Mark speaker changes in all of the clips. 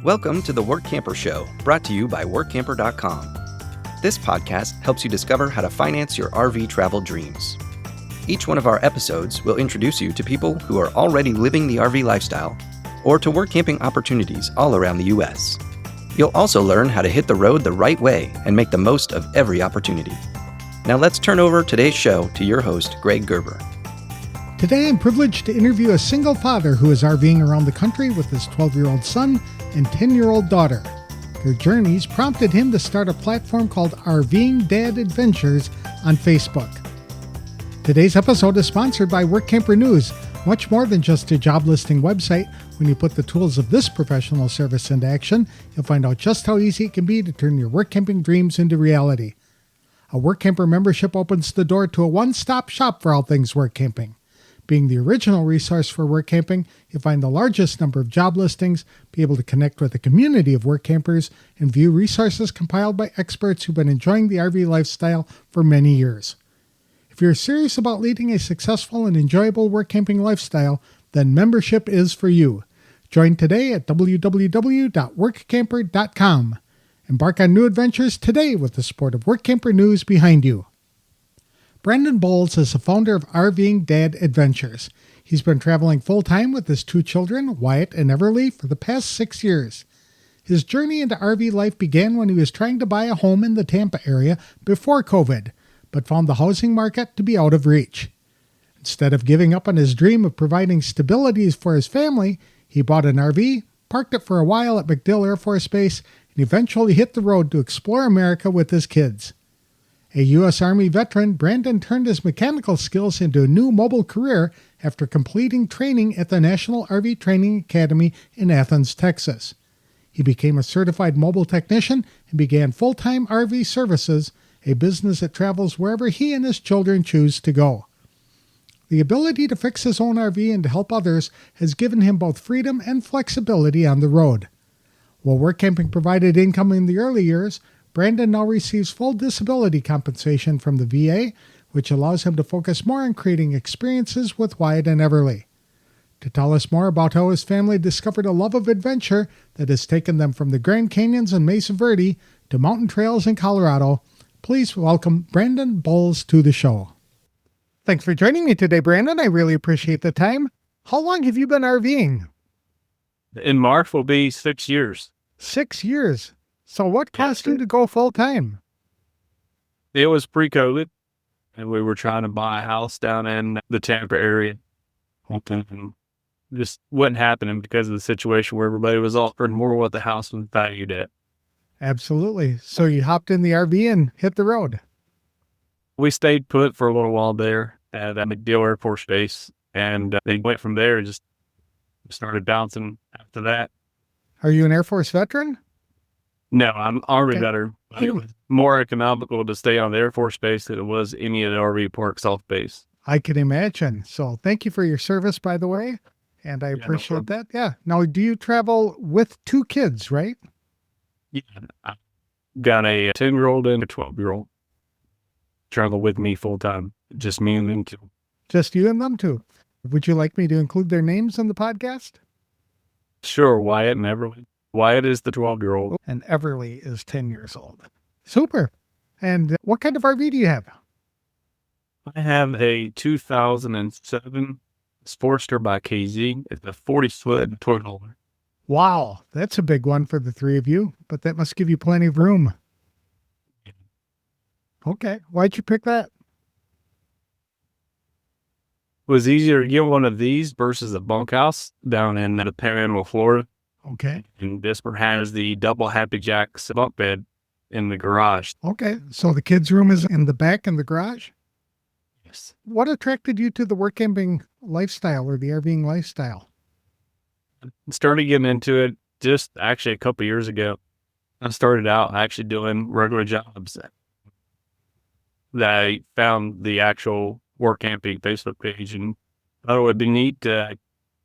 Speaker 1: Welcome to the Workamper Show, brought to you by Workamper.com. This podcast helps you discover how to finance your RV travel dreams. Each one of our episodes will introduce you to people who are already living the RV lifestyle or to work camping opportunities all around the U.S. You'll also learn how to hit the road the right way and make the most of every opportunity. Now let's turn over today's show to your host, Greg Gerber.
Speaker 2: Today I'm privileged to interview a single father who is RVing around the country with his 12-year-old son and 10-year-old daughter. Their journeys prompted him to start a platform called RV'ing Dad Adventures on Facebook. Today's episode is sponsored by Workamper News, much more than just a job listing website. When you put the tools of this professional service into action, you'll find out just how easy it can be to turn your work camping dreams into reality. A Workamper membership opens the door to a one-stop shop for all things work camping. Being the original resource for work camping, you'll find the largest number of job listings, be able to connect with a community of work campers, and view resources compiled by experts who've been enjoying the RV lifestyle for many years. If you're serious about leading a successful and enjoyable work camping lifestyle, then membership is for you. Join today at www.workamper.com. Embark on new adventures today with the support of Workamper News behind you. Brandon Bowles is the founder of RV'ing Dad Adventures. He's been traveling full-time with his two children, Wyatt and Everly, for the past 6 years. His journey into RV life began when he was trying to buy a home in the Tampa area before COVID, but found the housing market to be out of reach. Instead of giving up on his dream of providing stability for his family, he bought an RV, parked it for a while at MacDill Air Force Base, and eventually hit the road to explore America with his kids. A U.S. Army veteran, Brandon turned his mechanical skills into a new mobile career after completing training at the National RV Training Academy in Athens, Texas. He became a certified mobile technician and began full-time RV services, a business that travels wherever he and his children choose to go. The ability to fix his own RV and to help others has given him both freedom and flexibility on the road. While work camping provided income in the early years, Brandon now receives full disability compensation from the VA, which allows him to focus more on creating experiences with Wyatt and Everly. To tell us more about how his family discovered a love of adventure that has taken them from the Grand Canyons in Mesa Verde to mountain trails in Colorado, please welcome Brandon Bowles to the show. Thanks for joining me today, Brandon. I really appreciate the time. How long have you been RVing?
Speaker 3: In March will be 6 years.
Speaker 2: 6 years. So what caused you to go full-time?
Speaker 3: It was pre-COVID, and we were trying to buy a house down in the Tampa area. And just wasn't happening because of the situation where everybody was offering more what the house was valued at.
Speaker 2: Absolutely. So you hopped in the RV and hit the road.
Speaker 3: We stayed put for a little while there at MacDill Air Force Base, and they went from there and just started bouncing after that.
Speaker 2: Are you an Air Force veteran?
Speaker 3: No, I'm Army veteran. It was more economical to stay on the Air Force Base than it was any of the RV parks off base.
Speaker 2: I can imagine. So thank you for your service, by the way. And I appreciate that. Yeah. Now, do you travel with two kids, right?
Speaker 3: Yeah. I've got a 10-year-old and a 12-year-old. Travel with me full time. Just me and them two.
Speaker 2: Just you and them two. Would you like me to include their names in the podcast?
Speaker 3: Sure, Wyatt and Everly. Wyatt is the 12-year-old.
Speaker 2: And Everly is 10 years old. Super. And what kind of RV do you have?
Speaker 3: I have a 2007 Sportster by KZ. It's a 40-foot toy hauler.
Speaker 2: Wow, that's a big one for the three of you, but that must give you plenty of room. Okay, why'd you pick that?
Speaker 3: It was easier to get one of these versus a bunkhouse down in the Panhandle, Florida.
Speaker 2: Okay.
Speaker 3: And this one has the double Happy Jacks bunk bed in the garage.
Speaker 2: Okay, so the kids' room is in the back in the garage?
Speaker 3: Yes.
Speaker 2: What attracted you to the work camping lifestyle or the RVing lifestyle?
Speaker 3: I started getting into it just actually a couple years ago. I started out actually doing regular jobs. I found the actual work camping Facebook page and thought it would be neat to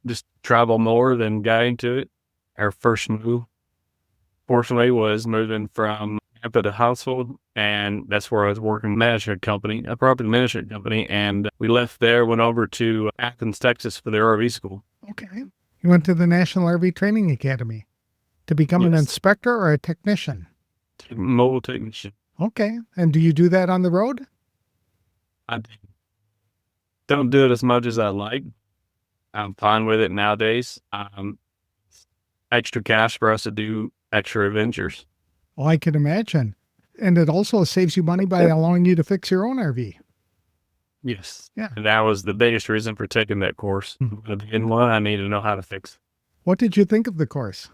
Speaker 3: just travel more than got into it. Our first move, fortunately, was moving from Tampa to Household, and that's where I was working a property management company, and we left there, went over to Athens, Texas for the RV school.
Speaker 2: Okay. You went to the National RV Training Academy. To become an
Speaker 3: Yes.
Speaker 2: inspector or a technician?
Speaker 3: Mobile technician.
Speaker 2: Okay. And do you do that on the road?
Speaker 3: I don't do it as much as I like. I'm fine with it nowadays. Extra cash for us to do extra adventures.
Speaker 2: Oh, I can imagine. And it also saves you money by allowing you to fix your own RV.
Speaker 3: Yes.
Speaker 2: Yeah.
Speaker 3: And that was the biggest reason for taking that course. In one, I need to know how to fix.
Speaker 2: What did you think of the course?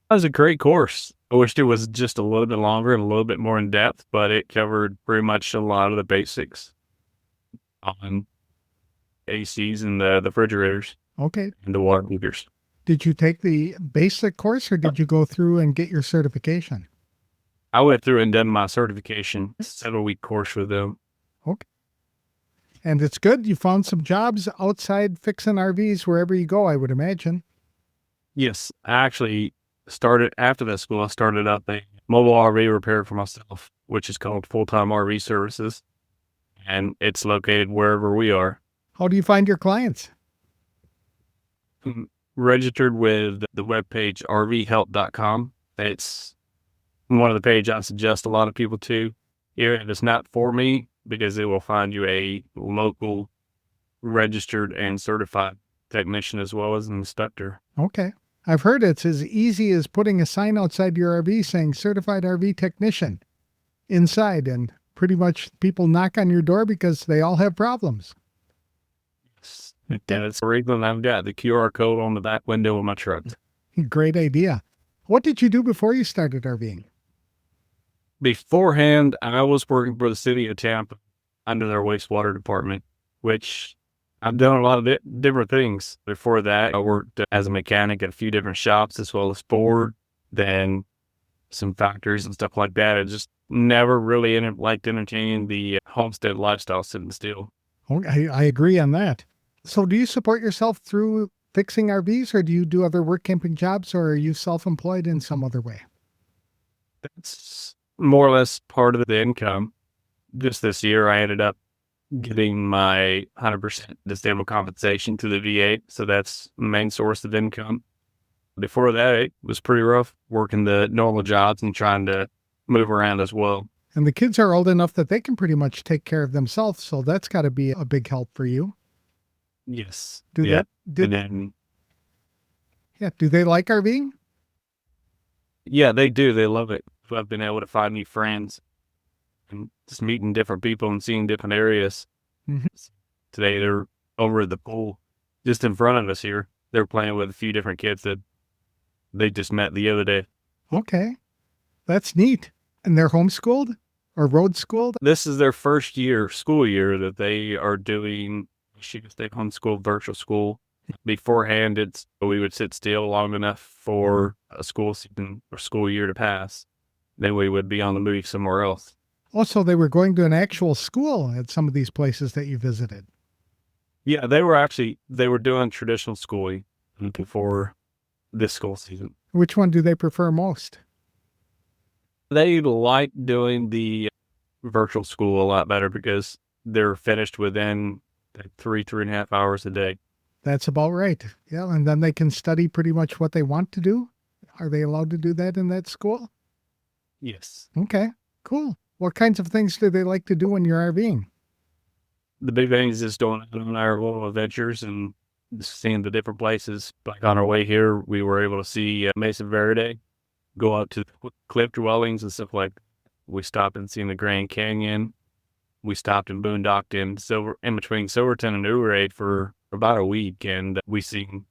Speaker 3: That was a great course. I wished it was just a little bit longer and a little bit more in depth, but it covered pretty much a lot of the basics on ACs and the refrigerators
Speaker 2: Okay.
Speaker 3: and the water heaters.
Speaker 2: Did you take the basic course or did you go through and get your certification?
Speaker 3: I went through and done my certification, 7-week course with them.
Speaker 2: Okay. And it's good. You found some jobs outside fixing RVs wherever you go, I would imagine.
Speaker 3: Yes, I actually started after that school. I started up a mobile RV repair for myself, which is called Full-Time RV Services, and it's located wherever we are.
Speaker 2: How do you find your clients?
Speaker 3: Registered with the webpage rvhelp.com. It's one of the pages I suggest a lot of people to. Here, and it's not for me because it will find you a local registered and certified technician as well as an inspector.
Speaker 2: Okay. I've heard it's as easy as putting a sign outside your RV saying certified RV technician inside, and pretty much people knock on your door because they all have problems.
Speaker 3: And it's the reason I've got the QR code on the back window of my truck.
Speaker 2: Great idea. What did you do before you started RVing?
Speaker 3: Beforehand, I was working for the city of Tampa under their wastewater department, which I've done a lot of different things. Before that, I worked as a mechanic at a few different shops as well as Ford, then some factories and stuff like that. I just never really liked entertaining the homestead lifestyle sitting still.
Speaker 2: Oh, I agree on that. So do you support yourself through fixing RVs or do you do other work camping jobs or are you self-employed in some other way?
Speaker 3: That's more or less part of the income. Just this year, I ended up getting my 100% disabled compensation to the VA. So that's the main source of income. Before that, it was pretty rough working the normal jobs and trying to move around as well.
Speaker 2: And the kids are old enough that they can pretty much take care of themselves. So that's got to be a big help for you.
Speaker 3: Yes.
Speaker 2: Do
Speaker 3: yeah.
Speaker 2: they like RVing?
Speaker 3: Yeah, they do. They love it. I've been able to find new friends and just meeting different people and seeing different areas.
Speaker 2: Mm-hmm.
Speaker 3: Today, they're over at the pool just in front of us here. They're playing with a few different kids that they just met the other day.
Speaker 2: Okay. That's neat. And they're homeschooled or road schooled?
Speaker 3: This is their first school year that they are doing, they homeschool virtual school. Beforehand, we would sit still long enough for a school season or school year to pass. Then we would be on the move somewhere else.
Speaker 2: Also, they were going to an actual school at some of these places that you visited.
Speaker 3: Yeah, they were doing traditional schooling before this school season.
Speaker 2: Which one do they prefer most?
Speaker 3: They like doing the virtual school a lot better because they're finished within 3.5 hours a day.
Speaker 2: That's about right. Yeah, and then they can study pretty much what they want to do. Are they allowed to do that in that school?
Speaker 3: Yes.
Speaker 2: Okay, cool. What kinds of things do they like to do when you're RVing?
Speaker 3: The big thing is just going out on our little adventures and seeing the different places. Like on our way here, we were able to see Mesa Verde, go out to cliff dwellings and stuff like that. We stopped and seen the Grand Canyon. We stopped and boondocked in between Silverton and Ouray for about a week, and we seen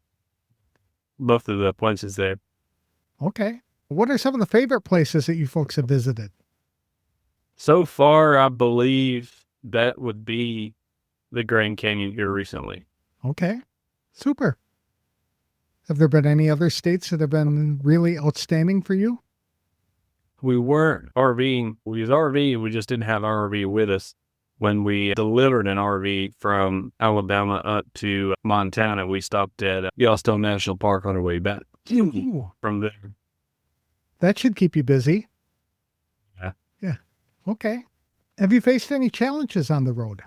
Speaker 3: both of the places there.
Speaker 2: Okay. What are some of the favorite places that you folks have visited?
Speaker 3: So far, I believe that would be the Grand Canyon here recently.
Speaker 2: Okay. Super. Have there been any other states that have been really outstanding for you?
Speaker 3: We weren't RVing. We was RVing, we just didn't have an RV with us. When we delivered an RV from Alabama up to Montana, we stopped at Yellowstone National Park on our way back from there.
Speaker 2: That should keep you busy.
Speaker 3: Yeah.
Speaker 2: Yeah. Okay. Have you faced any challenges on the road?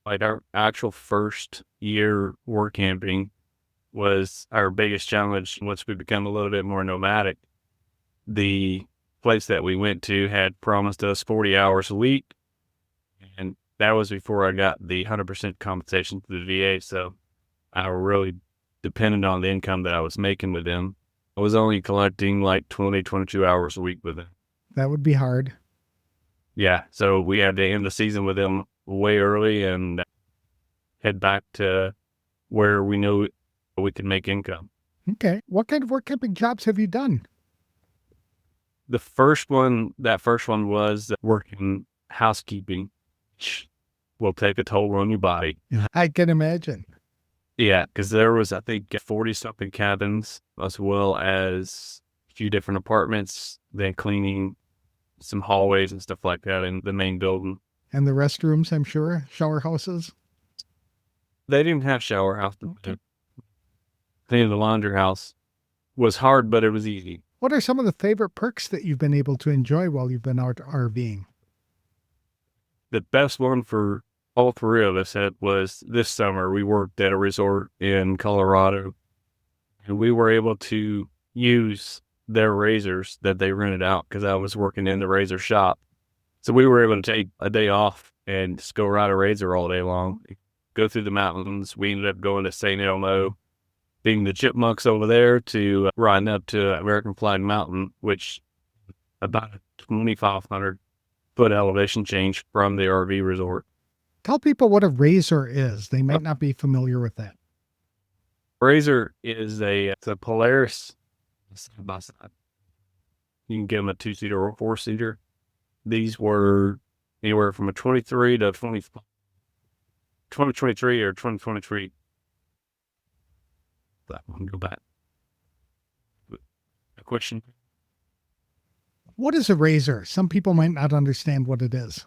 Speaker 3: Like our actual first year work camping was our biggest challenge once we become a little bit more nomadic. The place that we went to had promised us 40 hours a week, and that was before I got the 100% compensation to the VA. So I really depended on the income that I was making with them. I was only collecting like 20, 22 hours a week with them.
Speaker 2: That would be hard.
Speaker 3: Yeah. So we had to end the season with them way early and head back to where we knew we could make income.
Speaker 2: Okay. What kind of work camping jobs have you done?
Speaker 3: That first one was working housekeeping, which will take a toll on your body.
Speaker 2: I can imagine.
Speaker 3: Yeah, because there was, I think, 40-something cabins, as well as a few different apartments, then cleaning some hallways and stuff like that in the main building.
Speaker 2: And the restrooms, I'm sure, shower houses.
Speaker 3: They didn't have shower houses.
Speaker 2: Okay.
Speaker 3: Cleaning the laundry house was hard, but it was easy.
Speaker 2: What are some of the favorite perks that you've been able to enjoy while you've been out RVing?
Speaker 3: The best one for all three of us was this summer. We worked at a resort in Colorado, and we were able to use their razors that they rented out because I was working in the razor shop. So we were able to take a day off and just go ride a razor all day long, go through the mountains. We ended up going to St. Elmo, being the chipmunks over there, to riding up to American Flag Mountain, which about a 2,500 foot elevation change from the RV resort.
Speaker 2: Tell people what a razor is. They might not be familiar with that.
Speaker 3: Razor is it's a Polaris side by side. You can get them a 2-seater or 4-seater. These were anywhere from a 23 to 2023 or 2023. That one, go back. A question.
Speaker 2: What is a razor? Some people might not understand what it is.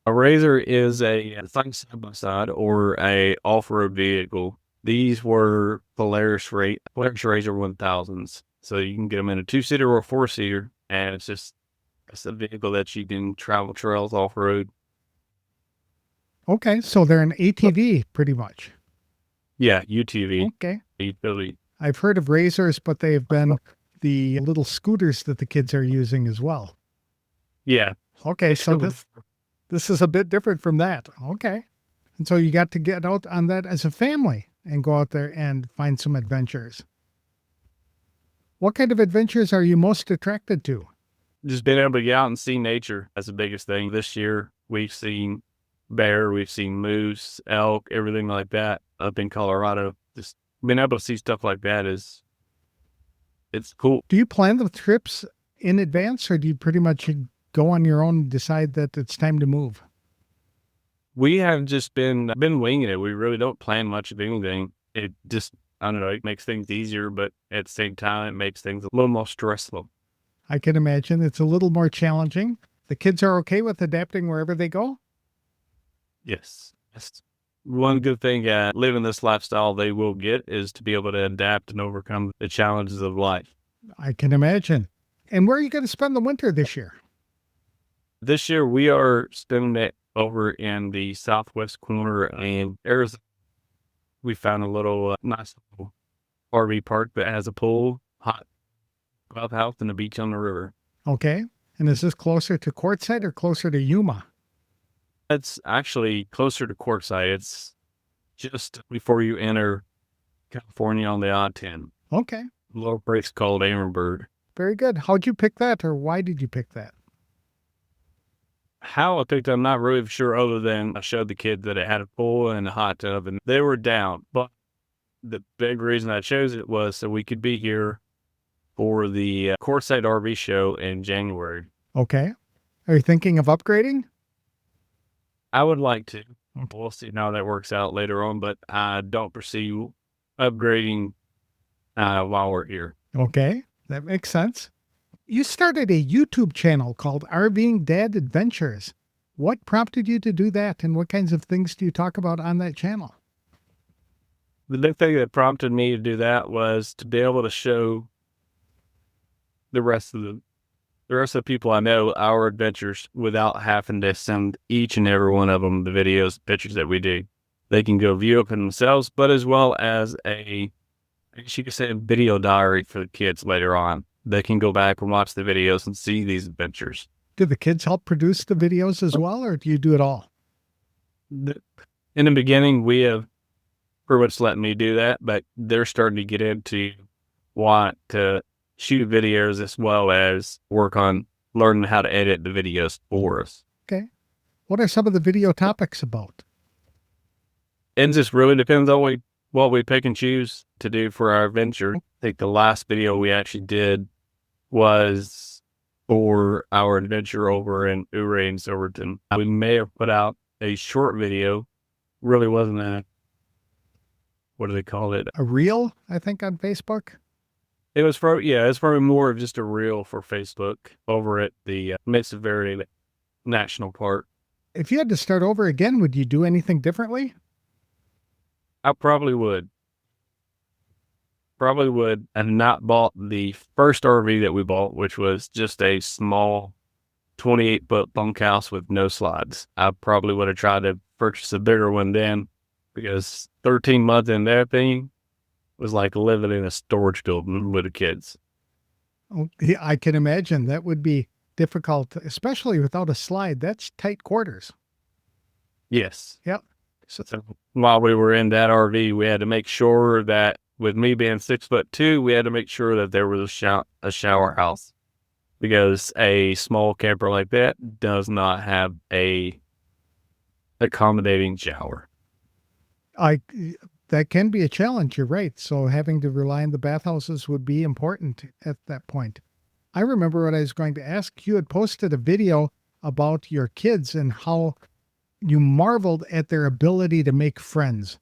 Speaker 3: A razor is it's like a side-by-side or a off-road vehicle. These were Polaris Razor 1000s. So you can get them in a 2-seater or a 4-seater, and it's a vehicle that you can travel trails off-road.
Speaker 2: Okay, so they're an ATV pretty much.
Speaker 3: Yeah, UTV.
Speaker 2: Okay.
Speaker 3: Utility.
Speaker 2: I've heard of razors, but they've been the little scooters that the kids are using as well.
Speaker 3: Yeah.
Speaker 2: Okay, so this is a bit different from that. Okay. And so you got to get out on that as a family and go out there and find some adventures. What kind of adventures are you most attracted to?
Speaker 3: Just being able to get out and see nature. That's the biggest thing. This year, we've seen bear, we've seen moose, elk, everything like that up in Colorado. Just being able to see stuff like that it's cool.
Speaker 2: Do you plan the trips in advance, or do you pretty much go on your own and decide that it's time to move?
Speaker 3: We have just been winging it. We really don't plan much of anything. It just, I don't know, it makes things easier, but at the same time, it makes things a little more stressful.
Speaker 2: I can imagine it's a little more challenging. The kids are okay with adapting wherever they go?
Speaker 3: Yes. That's one good thing living this lifestyle they will get is to be able to adapt and overcome the challenges of life.
Speaker 2: I can imagine. And where are you going to spend the winter this year?
Speaker 3: This year, we are spending it over in the southwest corner in Arizona. We found a little nice little RV park that has a pool, hot clubhouse, and a beach on the river.
Speaker 2: Okay. And is this closer to Quartzsite or closer to Yuma?
Speaker 3: It's actually closer to Quartzsite. It's just before you enter California on the I-10.
Speaker 2: Okay.
Speaker 3: A little place called Amberburg.
Speaker 2: Very good. How'd you pick that, or why did you pick that?
Speaker 3: How I picked it, I'm not really sure, other than I showed the kids that it had a pool and a hot tub, and they were down. But the big reason I chose it was so we could be here for the Quartzsite RV show in January.
Speaker 2: Okay. Are you thinking of upgrading?
Speaker 3: I would like to. We'll see how that works out later on, but I don't foresee upgrading while we're here.
Speaker 2: Okay. That makes sense. You started a YouTube channel called RV'ing Dad Adventures. What prompted you to do that, and what kinds of things do you talk about on that channel?
Speaker 3: The big thing that prompted me to do that was to be able to show the rest of the people I know our adventures without having to send each and every one of them the videos, pictures that we do. they can go view it for themselves, but as well as I guess you could say a video diary for the kids later on. They can go back and watch the videos and see these adventures.
Speaker 2: Do the kids help produce the videos as well, or do you do it all?
Speaker 3: In the beginning, we have pretty much let me do that, but they're starting to get into want to shoot videos as well as work on learning how to edit the videos for us.
Speaker 2: Okay. What are some of the video topics about?
Speaker 3: It just really depends on what we pick and choose to do for our adventure. I think the last video we actually did was for our adventure over in Ouray and Silverton. We may have put out a short video. Really wasn't a, what do they call it?
Speaker 2: A reel, I think, on Facebook?
Speaker 3: It was it's probably more of just a reel for Facebook over at the Mesa Verde National Park.
Speaker 2: If you had to start over again, would you do anything differently?
Speaker 3: I probably would. Probably would have not bought the first RV that we bought, which was just a small 28-foot bunkhouse with no slides. I probably would have tried to purchase a bigger one then, because 13 months in that thing was like living in a storage building with the kids.
Speaker 2: Oh, yeah, I can imagine that would be difficult, especially without a slide. That's tight quarters.
Speaker 3: Yes.
Speaker 2: Yep.
Speaker 3: So while we were in that RV, we had to make sure that, with me being 6'2", we had to make sure that there was a shower house, because a small camper like that does not have a accommodating shower.
Speaker 2: That can be a challenge. You're right. So having to rely on the bathhouses would be important at that point. I remember what I was going to ask. You had posted a video about your kids and how you marveled at their ability to make friends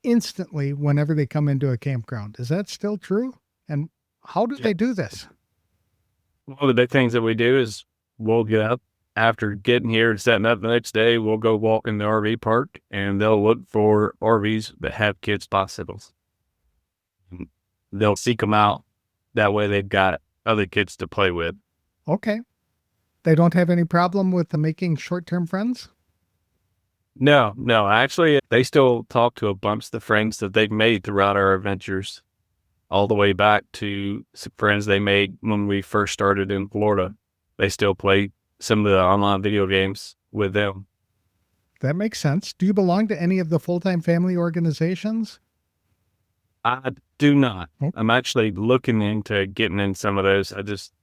Speaker 2: instantly whenever they come into a campground. Is that still true? And how do they do this?
Speaker 3: One of the big things that we do is we'll get up after getting here and setting up the next day. We'll go walk in the RV park, and they'll look for RVs that have kids bicycles. They'll seek them out. That way they've got other kids to play with.
Speaker 2: Okay. They don't have any problem with making short-term friends?
Speaker 3: No. Actually, they still talk to a bunch of the friends that they've made throughout our adventures, all the way back to some friends they made when we first started in Florida. They still play some of the online video games with them.
Speaker 2: That makes sense. Do you belong to any of the full-time family organizations?
Speaker 3: I do not. I'm actually looking into getting in some of those. I just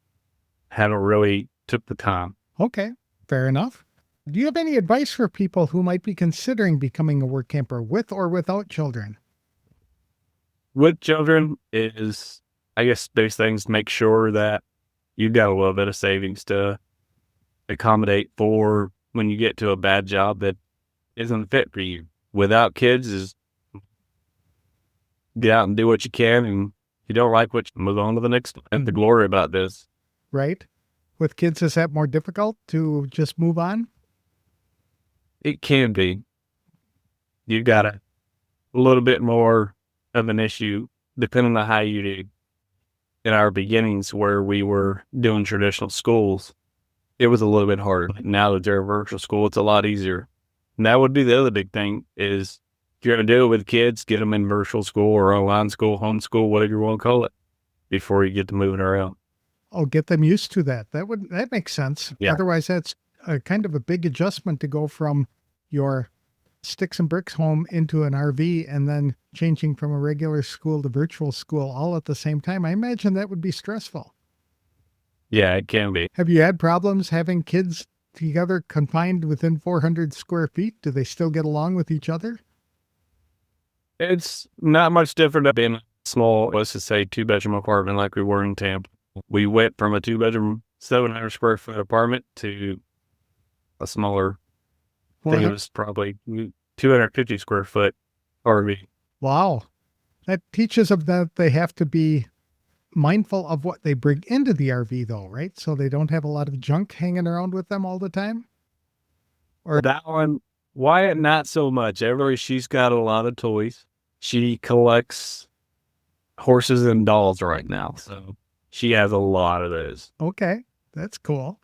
Speaker 3: haven't really took the time.
Speaker 2: Okay, fair enough. Do you have any advice for people who might be considering becoming a work camper with or without children?
Speaker 3: With children is, I guess, those things, make sure that you've got a little bit of savings to accommodate for when you get to a bad job that isn't fit for you. Without kids is get out and do what you can, and if you don't like what you move on to the next one. And the glory about this.
Speaker 2: Right? With kids, is that more difficult to just move on?
Speaker 3: It can be. You got a little bit more of an issue depending on how you do. In our beginnings, where we were doing traditional schools, it was a little bit harder. Now that they're virtual school, it's a lot easier. And that would be the other big thing is, if you're going to do it with kids, get them in virtual school or online school, homeschool, whatever you want to call it, before you get to moving around.
Speaker 2: Oh, get them used to that. That makes sense.
Speaker 3: Yeah.
Speaker 2: Otherwise, that's kind of a big adjustment to go from your sticks and bricks home into an RV and then changing from a regular school to virtual school all at the same time. I imagine that would be stressful.
Speaker 3: Yeah, it can be.
Speaker 2: Have you had problems having kids together confined within 400 square feet? Do they still get along with each other?
Speaker 3: It's not much different than being a small, let's just say, 2-bedroom apartment like we were in Tampa. We went from a 2-bedroom, 700 square foot apartment to a smaller, I think it was probably 250 square foot RV.
Speaker 2: Wow. That teaches them that they have to be mindful of what they bring into the RV though, right? So they don't have a lot of junk hanging around with them all the time? Or
Speaker 3: that one, Wyatt, not so much. She's got a lot of toys. She collects horses and dolls right now, so she has a lot of those.
Speaker 2: Okay, that's cool.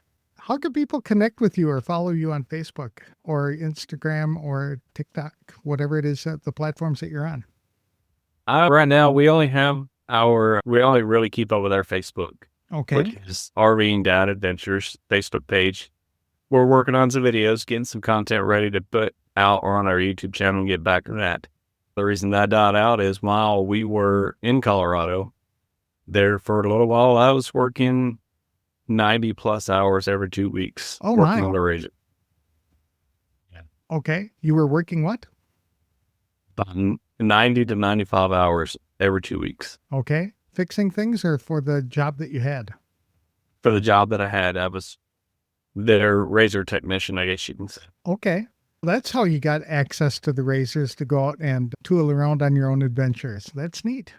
Speaker 2: How can people connect with you or follow you on Facebook or Instagram or TikTok, whatever it is, the platforms that you're on?
Speaker 3: Right now, we only really keep up with our Facebook,
Speaker 2: Okay.
Speaker 3: which is RV'ing Dad Adventures Facebook page. We're working on some videos, getting some content ready to put out on our YouTube channel and get back to that. The reason that died out is while we were in Colorado, there for a little while, I was working 90 plus hours every 2 weeks.
Speaker 2: Oh,
Speaker 3: working
Speaker 2: my.
Speaker 3: on the region.
Speaker 2: Okay. You were working what?
Speaker 3: About 90 to 95 hours every 2 weeks.
Speaker 2: Okay. Fixing things or for the job that you had?
Speaker 3: For the job that I had, I was their razor technician, I guess you can say.
Speaker 2: Okay. That's how you got access to the razors to go out and tool around on your own adventures. That's neat.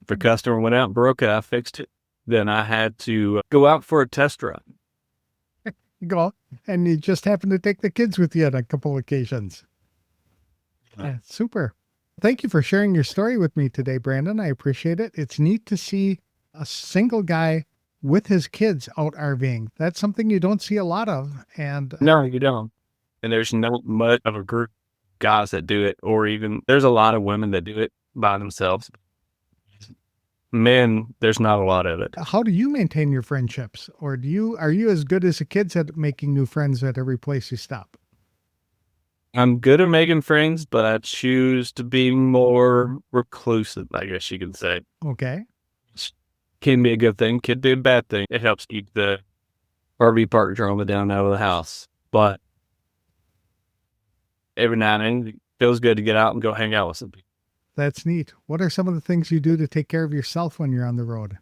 Speaker 3: If a customer went out and broke it, I fixed it. Then I had to go out for a test run.
Speaker 2: You go and you just happen to take the kids with you on a couple occasions. Yeah, super. Thank you for sharing your story with me today, Brandon. I appreciate it. It's neat to see a single guy with his kids out RVing. That's something you don't see a lot of. And
Speaker 3: No, you don't. And there's not much of a group of guys that do it, or even there's a lot of women that do it by themselves. Men, there's not a lot of it.
Speaker 2: how do you maintain your friendships? Or are you as good as the kids at making new friends at every place you stop?
Speaker 3: I'm good at making friends, but I choose to be more reclusive, I guess you could say.
Speaker 2: Okay.
Speaker 3: Can be a good thing, could be a bad thing. It helps keep the RV park drama down out of the house. But every now and then, it feels good to get out and go hang out with some people.
Speaker 2: That's neat. What are some of the things you do to take care of yourself when you're on the road?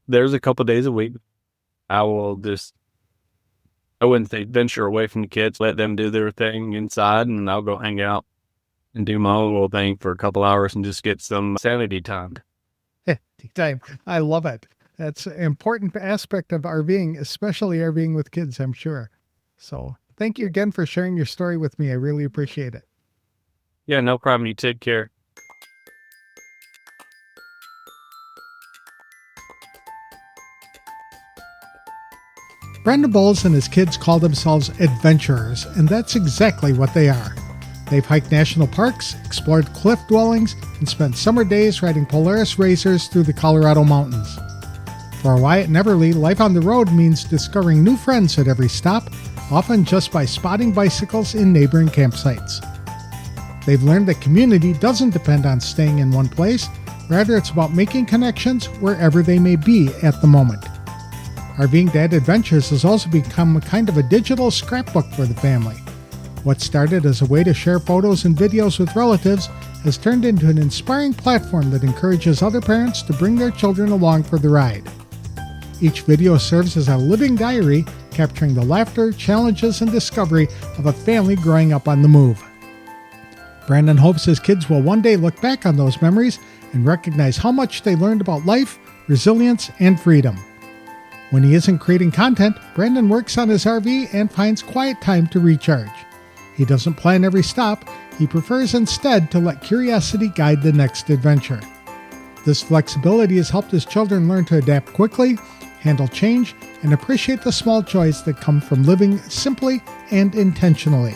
Speaker 3: There's a couple days a week, I wouldn't say venture away from the kids, let them do their thing inside, and I'll go hang out and do my own little thing for a couple hours and just get some sanity time.
Speaker 2: Take time. I love it. That's an important aspect of RVing, especially RVing with kids, I'm sure. So thank you again for sharing your story with me. I really appreciate it.
Speaker 3: Yeah, no problem. You take care.
Speaker 2: Brandon Bowles and his kids call themselves adventurers, and that's exactly what they are. They've hiked national parks, explored cliff dwellings, and spent summer days riding Polaris racers through the Colorado mountains. For Wyatt and Everly, life on the road means discovering new friends at every stop, often just by spotting bicycles in neighboring campsites. They've learned that community doesn't depend on staying in one place, rather it's about making connections wherever they may be at the moment. RV'ing Dad Adventures has also become a kind of a digital scrapbook for the family. What started as a way to share photos and videos with relatives has turned into an inspiring platform that encourages other parents to bring their children along for the ride. Each video serves as a living diary, capturing the laughter, challenges, and discovery of a family growing up on the move. Brandon hopes his kids will one day look back on those memories and recognize how much they learned about life, resilience, and freedom. When he isn't creating content, Brandon works on his RV and finds quiet time to recharge. He doesn't plan every stop, he prefers instead to let curiosity guide the next adventure. This flexibility has helped his children learn to adapt quickly, handle change, and appreciate the small joys that come from living simply and intentionally.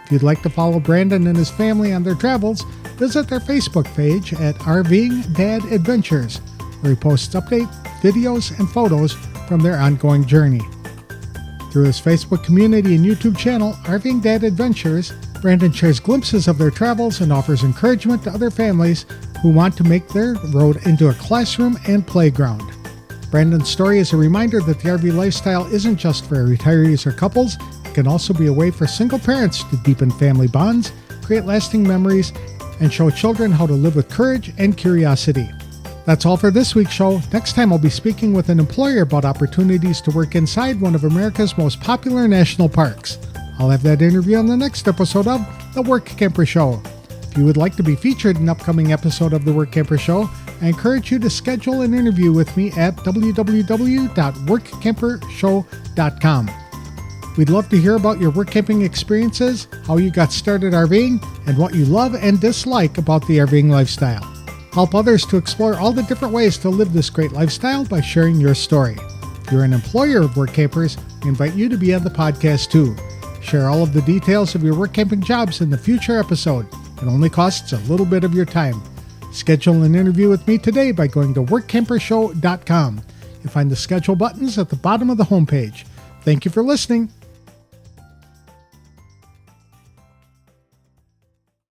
Speaker 2: If you'd like to follow Brandon and his family on their travels, visit their Facebook page at RV'ing Dad Adventures, where he posts updates, videos, and photos from their ongoing journey. Through his Facebook community and YouTube channel, RV'ing Dad Adventures, Brandon shares glimpses of their travels and offers encouragement to other families who want to make their road into a classroom and playground. Brandon's story is a reminder that the RV lifestyle isn't just for retirees or couples. It can also be a way for single parents to deepen family bonds, create lasting memories, and show children how to live with courage and curiosity. That's all for this week's show. Next time I'll be speaking with an employer about opportunities to work inside one of America's most popular national parks. I'll have that interview on the next episode of The Workamper Show. If you would like to be featured in an upcoming episode of The Workamper Show, I encourage you to schedule an interview with me at www.workampershow.com. We'd love to hear about your work camping experiences, how you got started RVing, and what you love and dislike about the RVing lifestyle. Help others to explore all the different ways to live this great lifestyle by sharing your story. If If you're an employer of work campers, we invite you to be on the podcast too. Share all of the details of your work camping jobs in the future episode. It only costs a little bit of your time. Schedule an interview with me today by going to workcampershow.com. You'll find the schedule buttons at the bottom of the homepage. Thank you for listening.